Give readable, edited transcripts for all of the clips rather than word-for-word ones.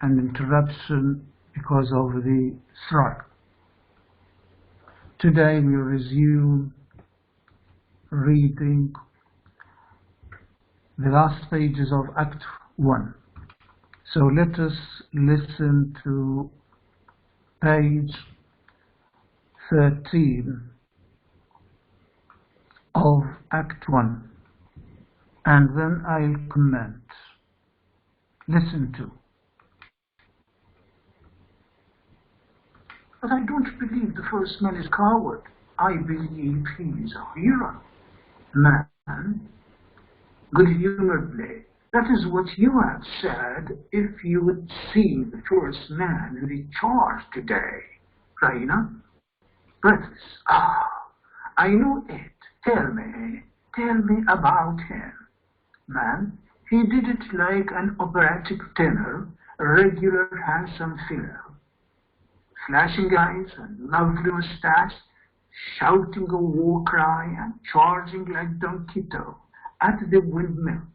an interruption because of the strike. Today we resume reading the last pages of Act 1. So let us listen to page 13 of Act 1, and then I'll comment. Listen to. But I don't believe the first man is coward. I believe he is a hero. Man, good-humoredly, that is what you have said if you would see the first man in the charge today, Raina. But, I know it. Tell me about him. Man, he did it like an operatic tenor, a regular handsome fellow. Flashing eyes and lovely mustache, shouting a war cry and charging like Don Quixote at the windmills.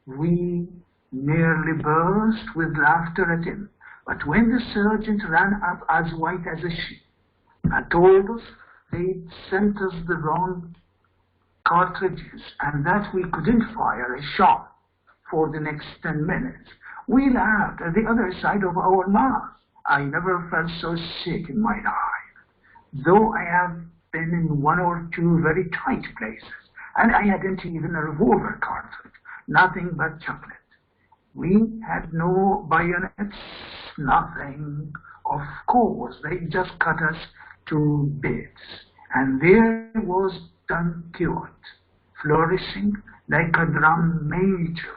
We nearly burst with laughter at him, but when the sergeant ran up as white as a sheet and told us they'd sent us the wrong cartridges and that we couldn't fire a shot for the next 10 minutes, we laughed at the other side of our mouths. I never felt so sick in my life, though I have been in one or two very tight places, and I hadn't even a revolver cartridge, nothing but chocolate. We had no bayonets, nothing. Of course, they just cut us to bits, and there was Don Quixote, flourishing like a drum major,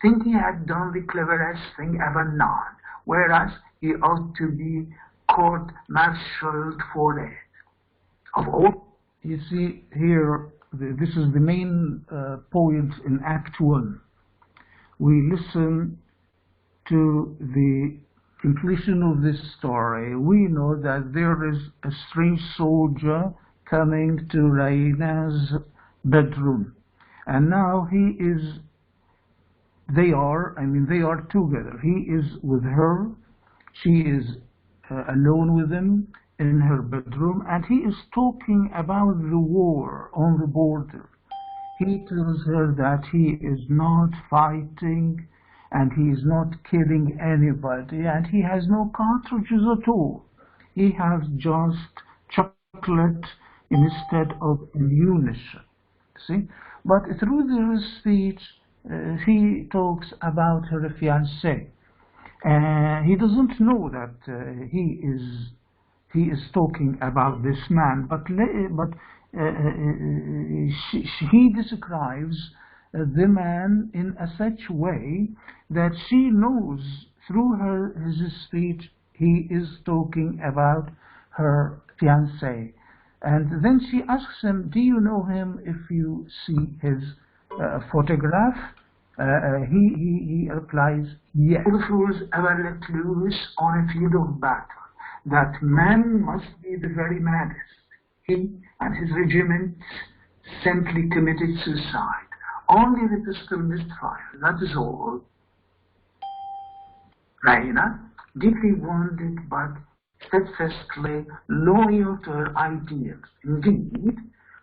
thinking he had done the cleverest thing ever known, whereas he ought to be court-martialed for it. Of all, you see here, this is the main point in Act 1. We listen to the completion of this story. We know that there is a strange soldier coming to Raina's bedroom, and now they are together. He is with her. She is alone with him in her bedroom, and he is talking about the war on the border. He tells her that he is not fighting, and he is not killing anybody, and he has no cartridges at all. He has just chocolate instead of ammunition. See? But through their speech, he talks about her fiancé. He doesn't know that he is talking about this man, but he describes the man in a such way that she knows through his speech he is talking about her fiancé. And then she asks him, do you know him if you see his photograph? He replies, yes. All the fools ever let loose on a field of battle. That man must be the very maddest. He and his regiment simply committed suicide. Only the pistol missed fire, that is all. Raina, deeply wounded but steadfastly loyal to her ideals. Indeed,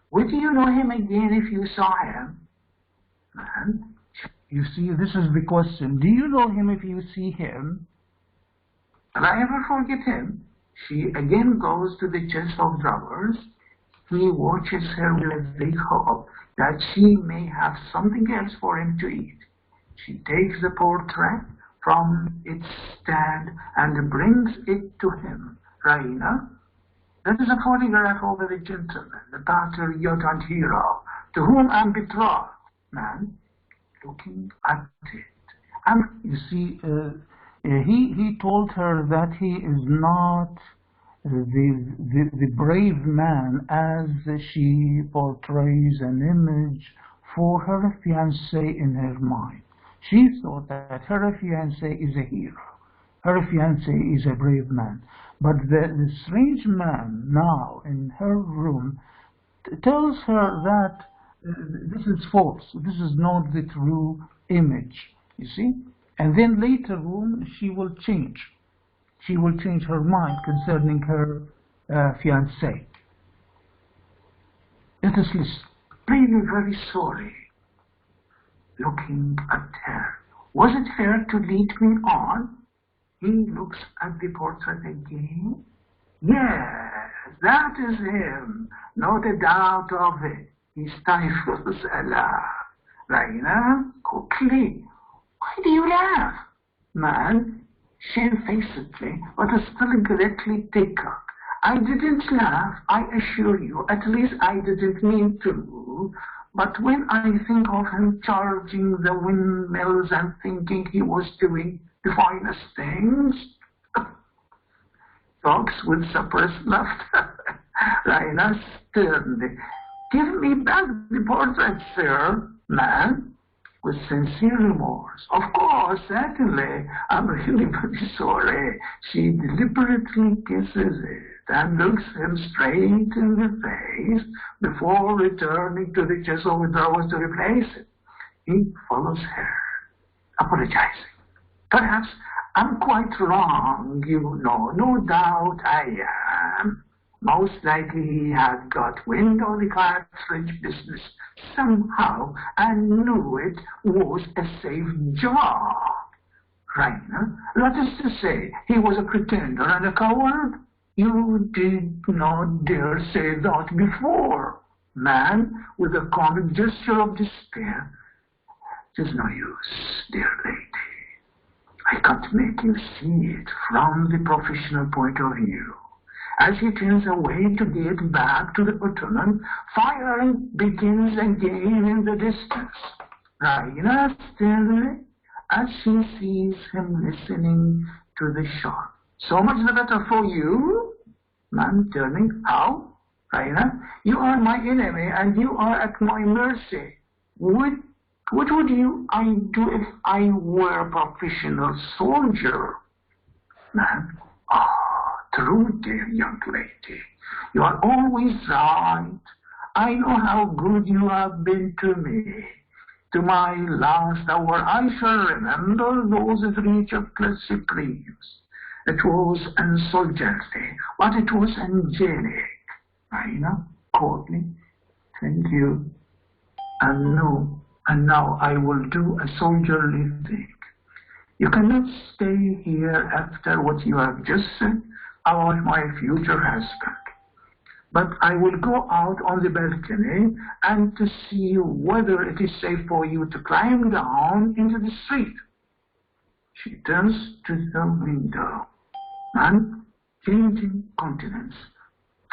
would you know him again if you saw him? Man, you see, this is the question. Do you know him if you see him? Will I ever forget him? She again goes to the chest of drawers. He watches her with the hope that she may have something else for him to eat. She takes the portrait from its stand and brings it to him. Raina, that is a photograph of the gentleman, the patriotic hero, to whom I am betrothed. Man, looking at it, and you see, he told her that he is not the brave man as she portrays an image for her fiancé in her mind. She thought that her fiancé is a hero. Her fiancé is a brave man. But the strange man now in her room tells her that this is false. This is not the true image. You see? And then later on, she will change. She will change her mind concerning her fiancé. Let us listen. Really very sorry. Looking at her. Was it her to lead me on? He looks at the portrait again. Yes, that is him. Not a doubt of it. He stifles a laugh. Raina, quickly. Why do you laugh? Man, shamefacedly, but still incorrectly take up. I didn't laugh, I assure you. At least I didn't mean to. But when I think of him charging the windmills and thinking he was doing the finest things, talks with suppressed laughter. Raina sternly. Give me back the portrait, sir. Man, with sincere remorse. Of course, certainly. I'm really very sorry. She deliberately kisses it and looks him straight in the face before returning to the chisel with drawers to replace it. He follows her, apologizing. Perhaps I'm quite wrong, you know. No doubt I am. Most likely he had got wind of the cartridge business somehow and knew it was a safe job. Rainer, that is to say, he was a pretender and a coward. You did not dare say that before. Man, with a comic gesture of despair. It is no use, dear lady. I can't make you see it from the professional point of view. As he turns away to get back to the ottoman, firing begins again in the distance. Raina sternly, as she sees him listening to the shot. So much the better for you. Man turning, how? Raina, you are my enemy and you are at my mercy. What would I do if I were a professional soldier? Man, true, dear young lady. You are always right. I know how good you have been to me. To my last hour, I shall remember those 3 chocolate supremes. It was insulting, but it was angelic. Raina, coldly, thank you. And now I will do a soldierly thing. You cannot stay here after what you have just said about my future husband. But I will go out on the balcony and to see whether it is safe for you to climb down into the street. She turns to the window and, changing countenance,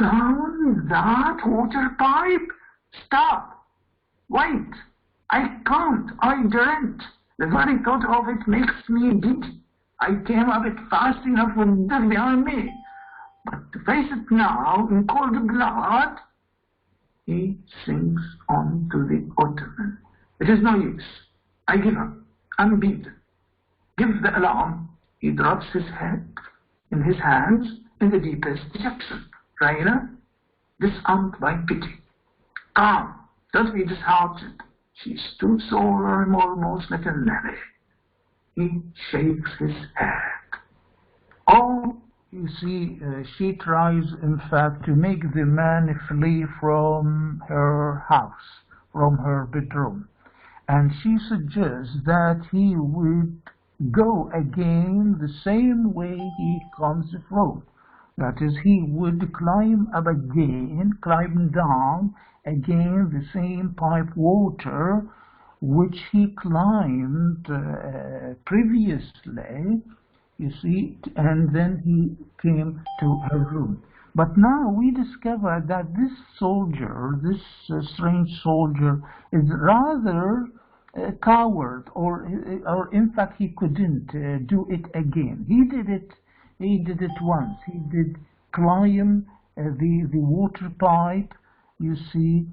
down that water pipe? Stop! Wait! I can't! I daren't! The very thought of it makes me giddy. I came up it fast enough for death behind me. But to face it now in cold blood, he sinks onto the ottoman. It is no use. I give up. I'm beaten. Give the alarm. He drops his head in his hands in the deepest dejection. Raina, disarmed by pity. Calm. Don't be disheartened. She stoops over him almost like a levy. He shakes his head. Oh, you see, she tries, in fact, to make the man flee from her house, from her bedroom. And she suggests that he would go again the same way he comes from. That is, he would climb up again, climb down again the same pipe water which he climbed previously, you see, and then he came to her room. But now we discover that this soldier, this strange soldier, is rather a coward, or in fact he couldn't do it again. He did it once. He did climb the water pipe, you see,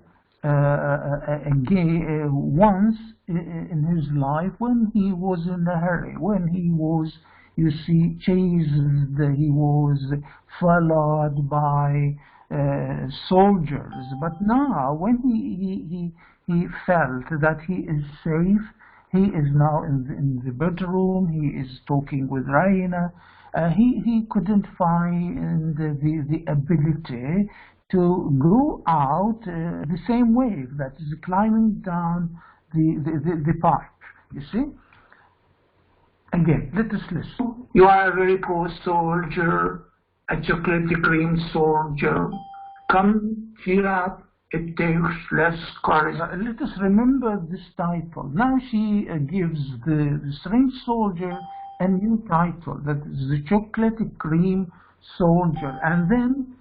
again once in his life when he was in a hurry, when he was, you see, chased, he was followed by soldiers. But now, when he felt that he is safe He is now in the bedroom. He is talking with Raina. He couldn't find the ability to go out the same way, that is climbing down the pipe. You see? Again, let us listen. You are a very poor soldier, a chocolate cream soldier. Come, cheer up. It takes less courage. Let us remember this title. Now she gives the strange soldier a new title, that is the chocolate cream soldier. And then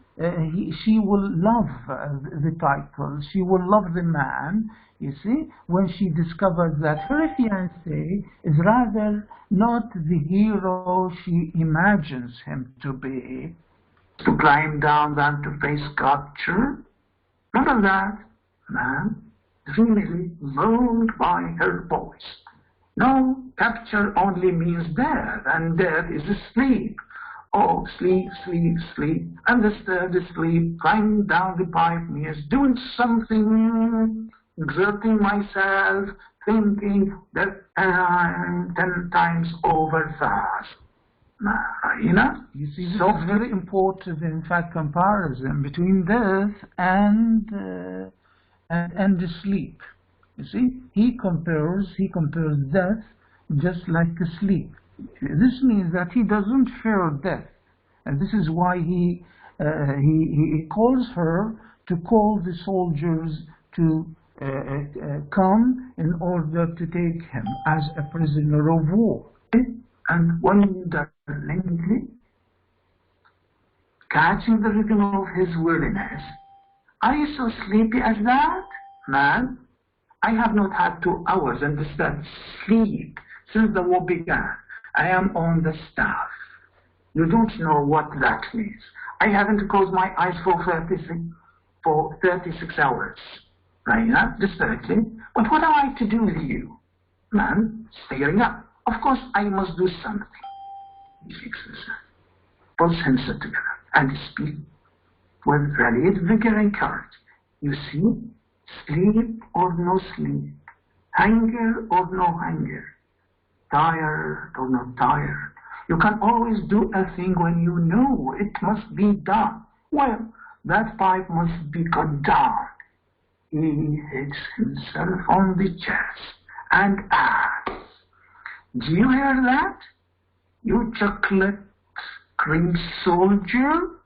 she will love the title. She will love the man, you see, when she discovers that her fiancé is rather not the hero she imagines him to be. To climb down than to face capture. None of that, man, is really moved by her voice. No, capture only means death, and death is sleep. Oh, sleep, sleep, sleep. Understood, sleep. Climbing down the pipe means doing something, exerting myself, thinking that I'm 10 times over fast. You see, this is very important, in fact, comparison between death and sleep. You see, he compares death just like sleep. This means that he doesn't fear death, and this is why he calls her to call the soldiers to come in order to take him as a prisoner of war. And wonderingly, catching the rhythm of his weariness, are you so sleepy as that, man? I have not had 2 hours undisturbed sleep since the war began. I am on the staff. You don't know what that means. I haven't closed my eyes for 36 hours. Raina, distinctly. But what am I to do with you? Man, staring up. Of course, I must do something. He fixes herself, pulls himself together, and speaks with rallied vigor and courage. You see, sleep or no sleep, hunger or no hunger, tired or not tired. You can always do a thing when you know it must be done. Well, that pipe must be cut down. He hits himself on the chest and asks, do you hear that? You chocolate cream soldier?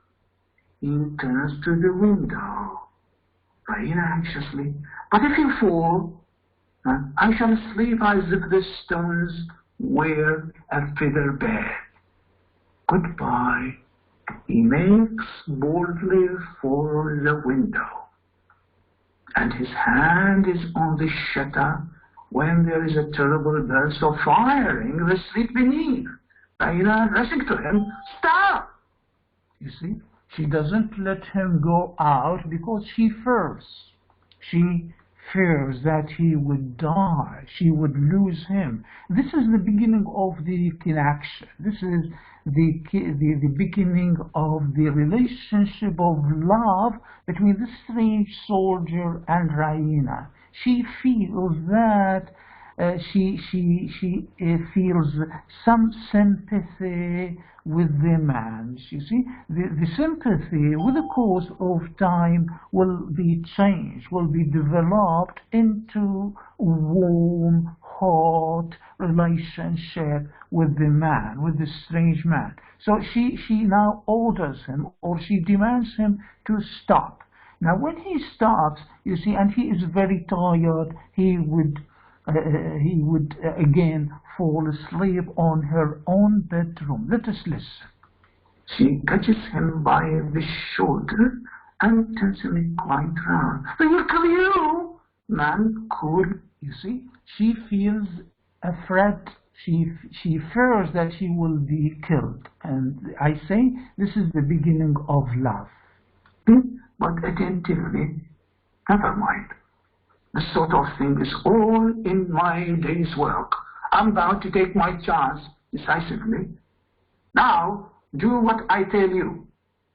He turns to the window, very anxiously. But if you fall, I shall sleep as if the stones were a feather bed. Goodbye. He makes boldly for the window, and his hand is on the shutter when there is a terrible burst of firing in the street beneath. Raina, rushing to him, stop! You see, she doesn't let him go out because she fears. She fears that he would die. She would lose him. This is the beginning of the connection. This is the beginning of the relationship of love between the strange soldier and Raina. She feels that she feels some sympathy with the man. You see, the sympathy with the course of time will be changed, will be developed into warm, hot relationship with the man, with the strange man. So she now orders him, or she demands him to stop. Now when he stops, you see, and he is very tired, he would again fall asleep on her own bedroom. Let us listen. She catches him by the shoulder and turns him quite round. They will kill you! Man, cool. You see, she feels afraid. She fears that she will be killed. And I say this is the beginning of love. But attentively, never mind. This sort of thing is all in my day's work. I'm bound to take my chance decisively. Now, do what I tell you.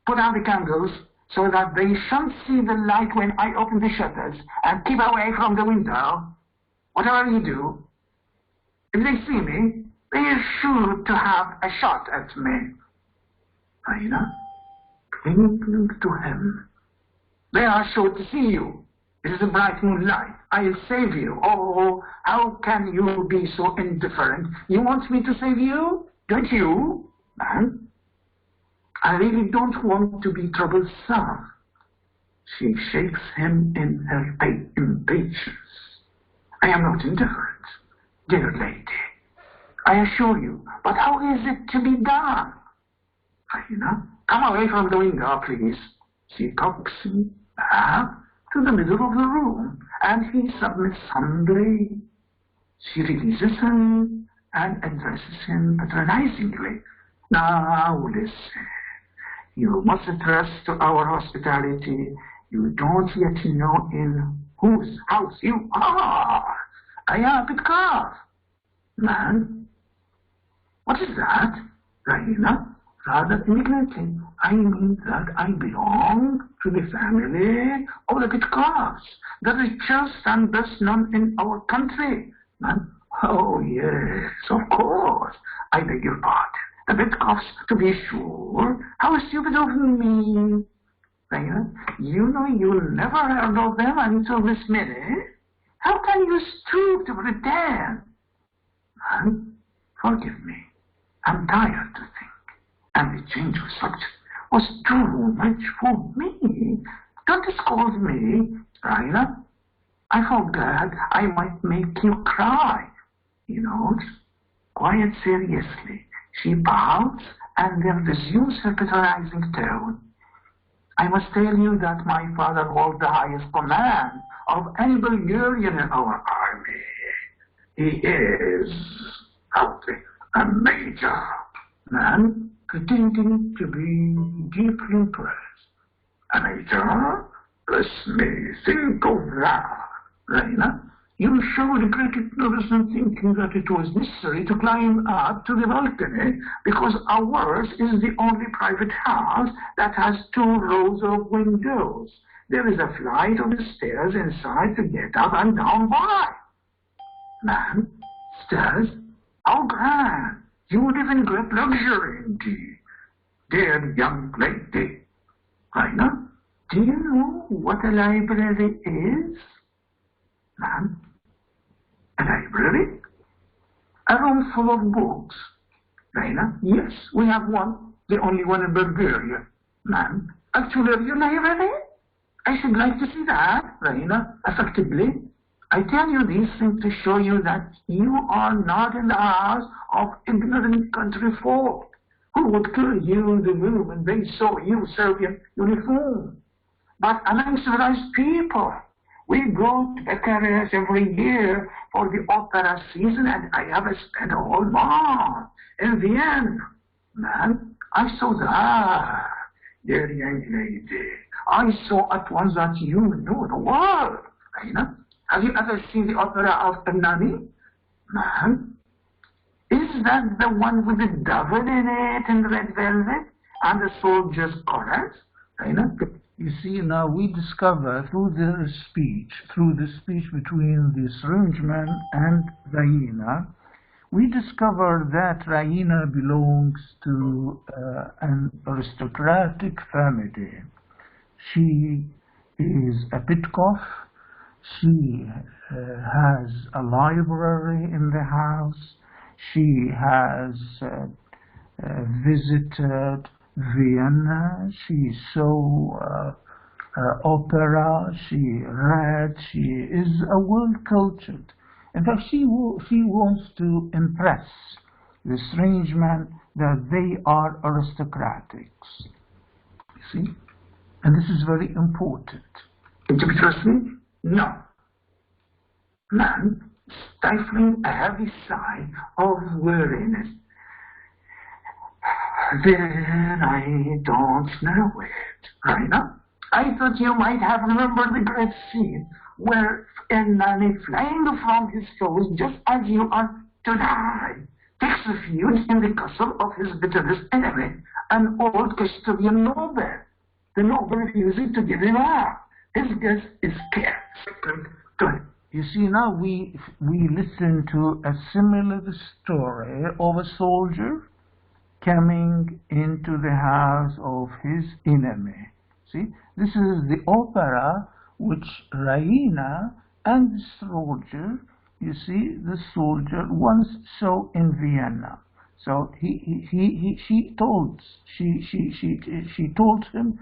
Put out the candles so that they shan't see the light when I open the shutters, and keep away from the window. Whatever you do, If they see me, they are sure to have a shot at me. Raina, clinging to him. They are sure to see you. It is a bright moonlight. I'll save you. Oh, how can you be so indifferent? You want me to save you? Don't you, man? I really don't want to be troublesome. She shakes him in her impatience. I am not indifferent, dear lady. I assure you. But how is it to be done? Raina, come away from the window, please. She cocks him back to the middle of the room, and he submits humbly. She releases him and addresses him patronizingly. Now listen, you mustn't trust to our hospitality. You don't yet know in whose house you are. I am a bit calf. Man, what is that? Raina, rather indignantly. I mean that I belong to the family of the Pitcairns, the richest and best known in our country. Man, oh yes, of course. I beg your pardon. The Pitcairns, to be sure. How stupid of me. Raina, you know you'll never heard of them until this minute. How can you stoop to pretend? Man, forgive me. I'm tired to think. And the change of subject was too much for me. Don't scold me, Raina. I forgot I might make you cry. You know, quite seriously. She bows and then resumes her patronizing tone. I must tell you that my father holds the highest command of any Bulgarian in our army. He is a major man, pretending to be deeply impressed. A major? Bless me, think of that, Raina. You showed great ignorance in thinking that it was necessary to climb up to the balcony because ours is the only private house that has 2 rows of windows. There is a flight of stairs inside to get up and down by. Man, stairs? How grand! You live in great luxury indeed. Dear young lady. Raina, do you know what a library is? Man, a library? A room full of books. Raina, yes, we have one. The only one in Bulgaria. Man, actually a library? I should like to see that, Raina, effectively. I tell you these things to show you that you are not in the house of ignorant country folk who would kill you in the moment they saw you Serbian uniform. But among civilized people, we go to Bucharest every year for the opera season, and I have spent a whole month in Vienna. Man, I saw that, dear young lady. I saw at once that you knew the world, Raina. Have you ever seen the opera of Pennani? Man, is that the one with the devil in it in red velvet and the soldier's chorus? Raina? You see, now we discover through the speech between the Syringeman and Raina, we discover that Raina belongs to an aristocratic family. She is a Pitkoff. She has a library in the house. She has visited Vienna. She saw opera. She read. She is a well-cultured. In fact, she wants to impress the strange man that they are aristocratics. You see? And this is very important. To be trusted? No. Man, stifling a heavy sigh of weariness. Then I don't know it, Raina. I thought you might have remembered the great scene where Ennani, flying from his shows just as you are to die, takes refuge in the castle of his bitterest enemy, an old Castilian noble. The noble refuses to give him up. His guest is scared. You see, now we listen to a similar story of a soldier coming into the house of his enemy. See, this is the opera which Raina and the soldier, you see, the soldier once saw in Vienna. So she told him,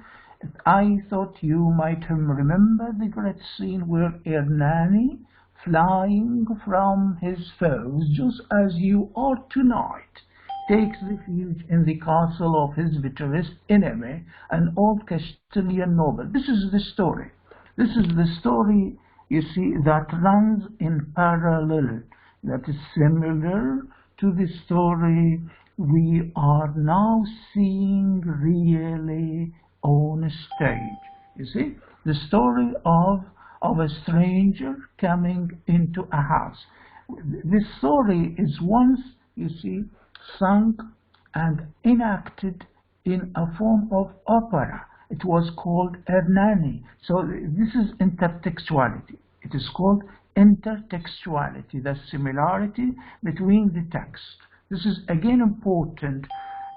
I thought you might have remembered the great scene where Ernani, flying from his foes, just as you are tonight, takes refuge in the castle of his bitterest enemy, an old Castilian noble. This is the story. This is the story, you see, that runs in parallel, that is similar to the story we are now seeing really on stage. You see, the story of a stranger coming into a house. This story is once, you see, sung and enacted in a form of opera. It was called Ernani. So this is intertextuality. It is called intertextuality, the similarity between the text. This is again important,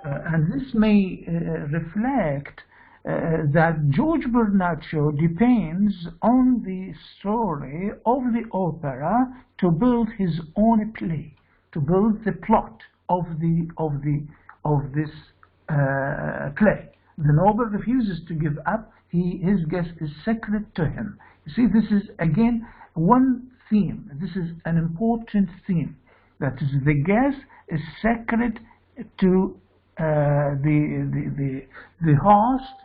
and this may reflect that George Bernaccio depends on the story of the opera to build his own play, to build the plot of this play. The noble refuses to give up. His guest is sacred to him. You see, this is again one theme. This is an important theme. That is, the guest is sacred to the host,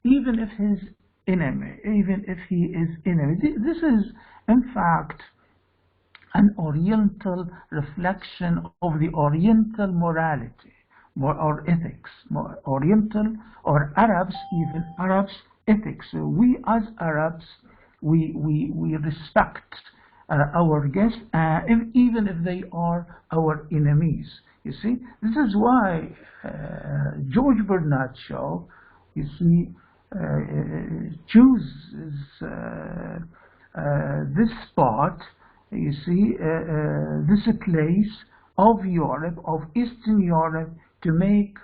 even if his enemy, even if he is enemy. This is, in fact, an Oriental reflection of the Oriental morality, or ethics, Oriental or Arabs, even Arabs ethics. So we as Arabs, we respect our guests, even if they are our enemies. You see, this is why George Bernaccio, you see, chooses this spot, you see, this place of Europe, of Eastern Europe, to make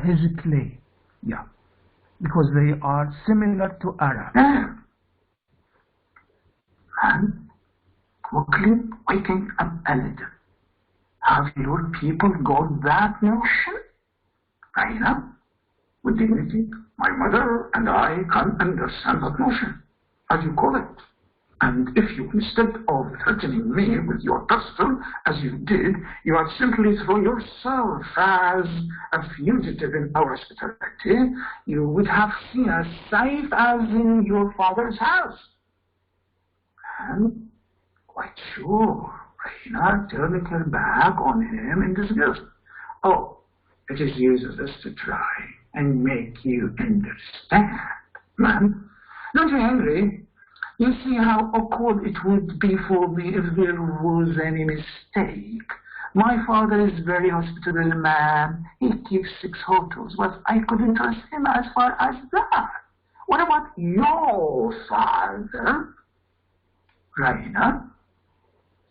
his play. Yeah, because they are similar to Arab. And quickly waking up a little. Have your people got that notion? Raina, with dignity, my mother and I can understand that notion, as you call it. And if you, instead of threatening me with your pistol, as you did, you had simply thrown yourself as a fugitive in our hospitality, you would have seen us safe as in your father's house. And quite sure, Raina turned her back on him in disgust. Oh, it is useless to try and make you understand, man. Don't be angry. You see how awkward it would be for me if there was any mistake. My father is a very hospitable man. He keeps 6 hotels, but I couldn't trust him as far as that. What about your father? Raina?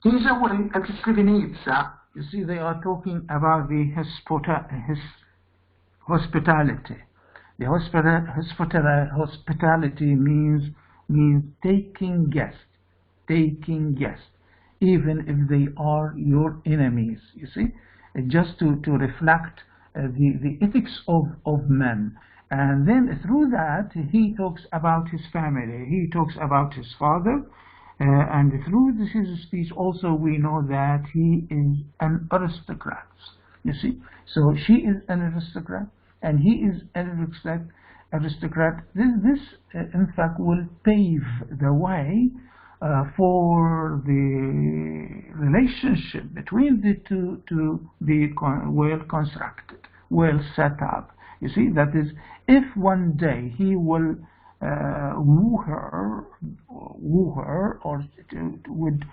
He's away at Srebrenica. You see, they are talking about the hospitality. The hospitality means taking guests, even if they are your enemies. You see, just to reflect the ethics of men. And then through that, he talks about his family. He talks about his father. And through his speech also we know that he is an aristocrat. You see, so she is an aristocrat and he is an aristocrat. This in fact will pave the way for the relationship between the two to be well constructed, well set up. You see, that is, if one day he will woo her, or would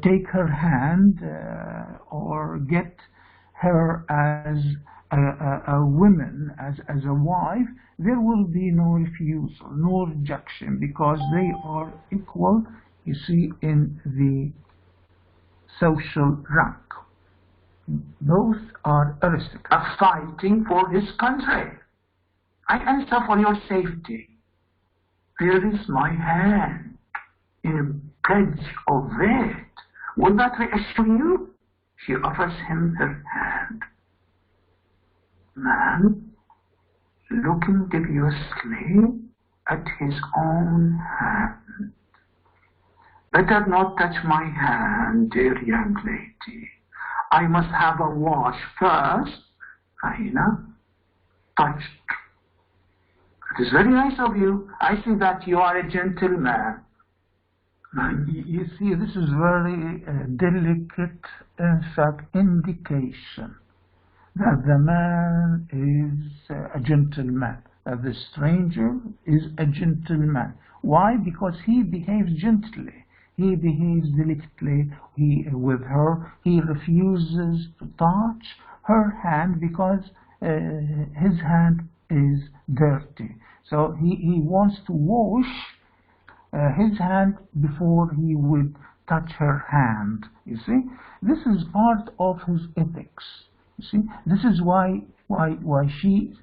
take her hand or get her as a woman, as a wife, there will be no refusal, no rejection, because they are equal you see, in the social rank. Both are aristocrats. Fighting for his country. I answer for your safety. Here is my hand in a pledge of it. Will that reassure you? She offers him her hand. Man, looking deviously at his own hand. Better not touch my hand, dear young lady. I must have a wash first. Raina touched. It is very nice of you. I see that you are a gentleman. You see, this is very delicate, in fact, indication that the man is a gentleman, that the stranger is a gentleman. Why? Because he behaves gently. He behaves delicately with her. He refuses to touch her hand because his hand is dirty. So he wants to wash his hand before he would touch her hand. You see, this is part of his ethics. You see, this is why she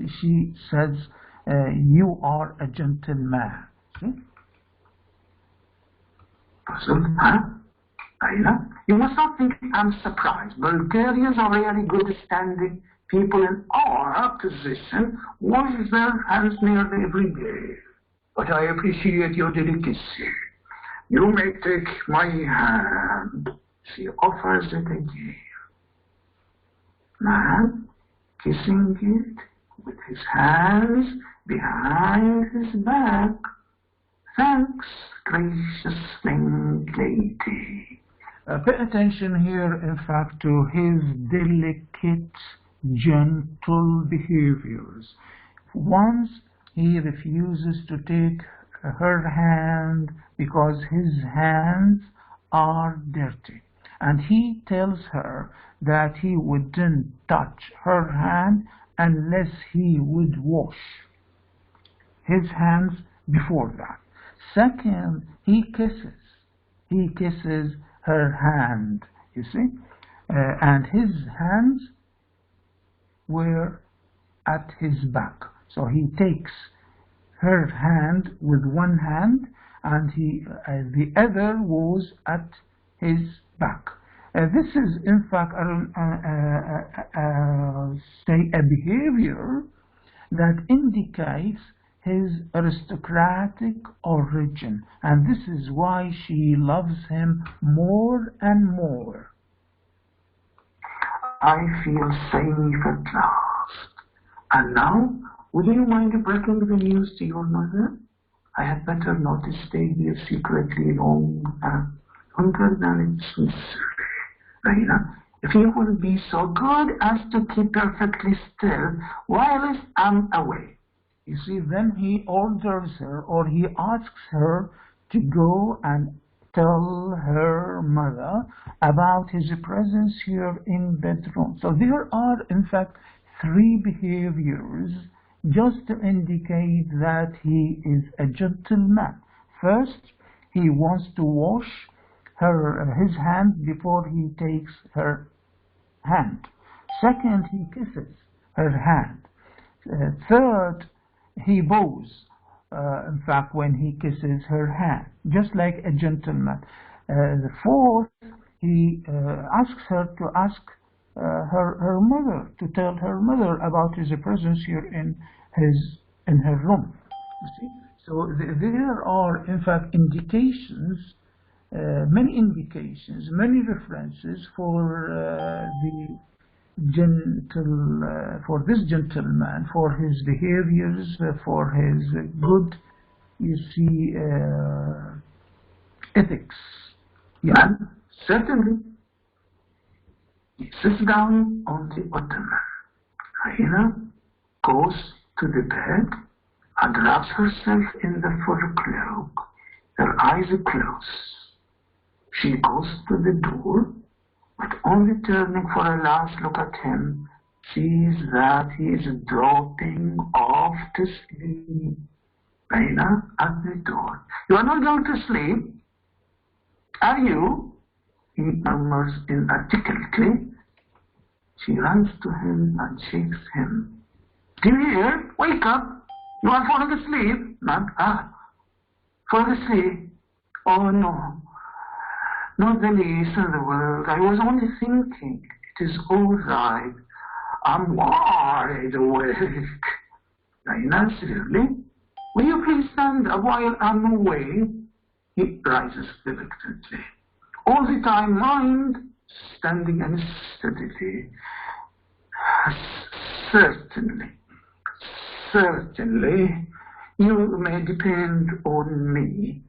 says you are a gentleman. See? You must not think I'm surprised. Bulgarians are really good standing people in our position, wash their hands nearly every day. But I appreciate your delicacy. You may take my hand. She offers it again. Man, kissing it with his hands behind his back. Thanks, gracious young lady. Pay attention here, in fact, to his delicate, gentle behaviors. Once he refuses to take her hand because his hands are dirty, and he tells her that he wouldn't touch her hand unless he would wash his hands before that. Second, he kisses her hand, you see, and his hands were at his back. So he takes her hand with one hand, and the other was at his back. This is, in fact, a behavior that indicates his aristocratic origin, and this is why she loves him more and more. I feel safe at last. And now, would you mind breaking the news to your mother? I had better not stay here secretly longer than it's necessary. Raina, if you will be so good as to keep perfectly still while I'm away. You see, then he orders her, or he asks her to go and tell her mother about his presence here in bedroom. So there are, in fact, three behaviors just to indicate that he is a gentleman. First, he wants to wash his hand before he takes her hand. Second, he kisses her hand. Third, he bows, in fact, when he kisses her hand, just like a gentleman. The fourth, he asks her to ask her mother, to tell her mother about his presence here in her room. You see? So there are, in fact, indications, many indications, many references for for this gentleman, for his behaviors, for his good, you see, ethics. Yeah, certainly. He sits down on the ottoman. Raina goes to the bed and wraps herself in the fur cloak. Her eyes are closed. She goes to the door, but only turning for a last look at him, sees that he is dropping off to sleep. Raina at the door. You are not going to sleep? Are you? He murmurs inarticulately. She runs to him and shakes him. Do you hear? Wake up! You are falling asleep. Not falling asleep. Oh no, not the least in the world. I was only thinking. It is all right. I'm wide awake. Raina, seriously? Will you please stand up while I'm away? He rises reluctantly. All the time, mind, standing unsteadily. Certainly, you may depend on me.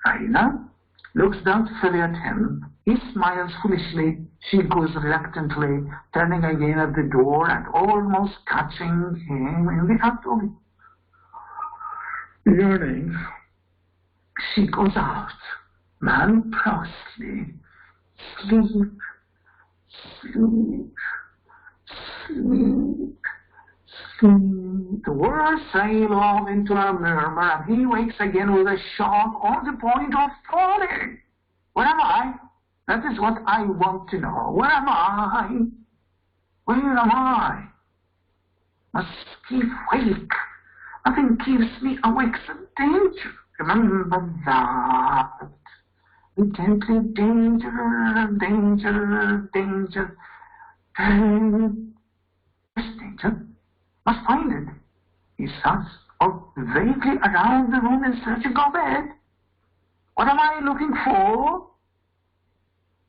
Raina looks doubtfully at him. He smiles foolishly. She goes reluctantly, turning again at the door and almost catching him in the act of yearning. She goes out, man-proudly. Sleep, sleep, sleep, sleep. The words sail off into a murmur, and he wakes again with a shock on the point of falling. Where am I? That is what I want to know. Where am I? Where am I? Must keep awake. Nothing keeps me awake from danger. Remember that. The gently danger, danger, danger. Danger. Must find it. He starts up vaguely around the room in search of bed. What am I looking for?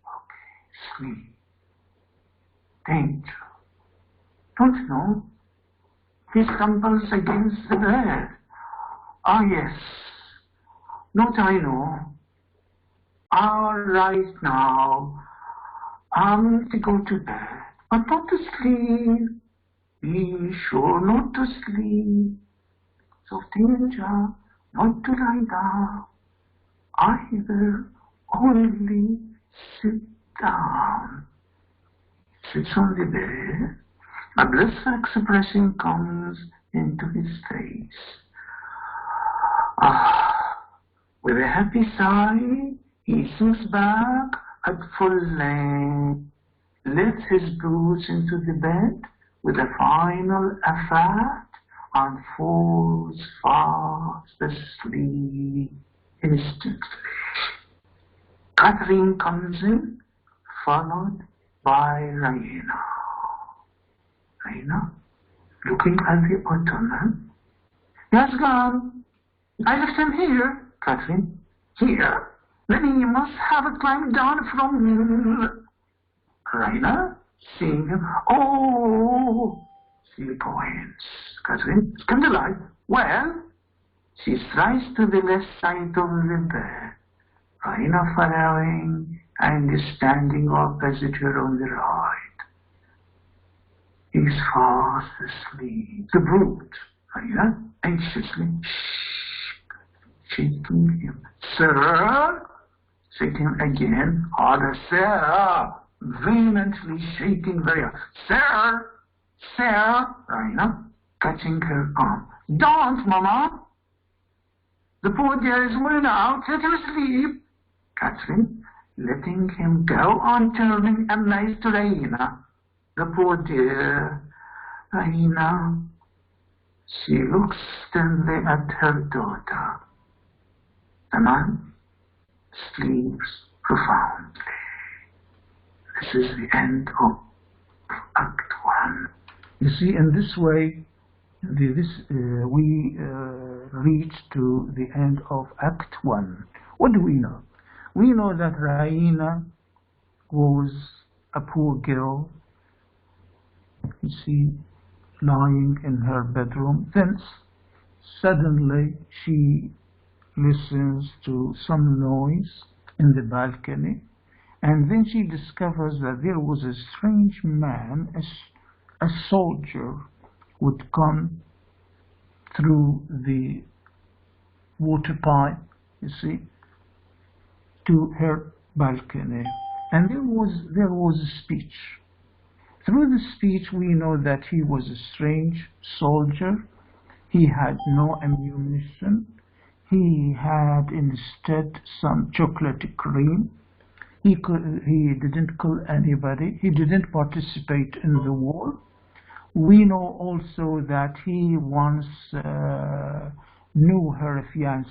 Okay, sleep. Danger. Don't know. He stumbles against the bed. Ah, yes. Not I know. All right now. I'm to go to bed, but not to sleep. Be sure not to sleep. So danger, not to lie down. Either only sit down. Sits on the bed. A blissful expression comes into his face. With a happy sigh, he sinks back at full length, lifts his boots into the bed with a final effort, and falls fast asleep instantly. Catherine comes in, followed by Raina. Raina, looking at the ottoman. He has gone. I left him here. Catherine, here? Then he must have climbed down from here. Raina, seeing him. Oh, she points. Catherine, come to life. Well, she strides to the left side of the bed. Raina following and standing opposite her on the right. He's fast asleep. The brute, Raina, anxiously, shaking him. Sir? Shaking again, harder, sir. Vehemently shaking very hard. Sir! Sir! Raina, catching her arm. Don't, Mama! The poor dear is worn out. Let her sleep. Catherine, letting him go on, turning a knife to Raina. The poor dear, Raina. She looks sternly at her daughter. The man sleeps profoundly. This is the end of Act 1. You see, in this way, we reach to the end of Act 1. What do we know? We know that Raina was a poor girl, you see, lying in her bedroom. Then suddenly she listens to some noise in the balcony, and then she discovers that there was a strange man, a soldier, would come through the water pipe, you see, to her balcony. And there was a speech. Through the speech we know that he was a strange soldier. He had no ammunition. he had instead some chocolate cream. He didn't kill anybody. He didn't participate in the war. We know also that he once knew her fiancé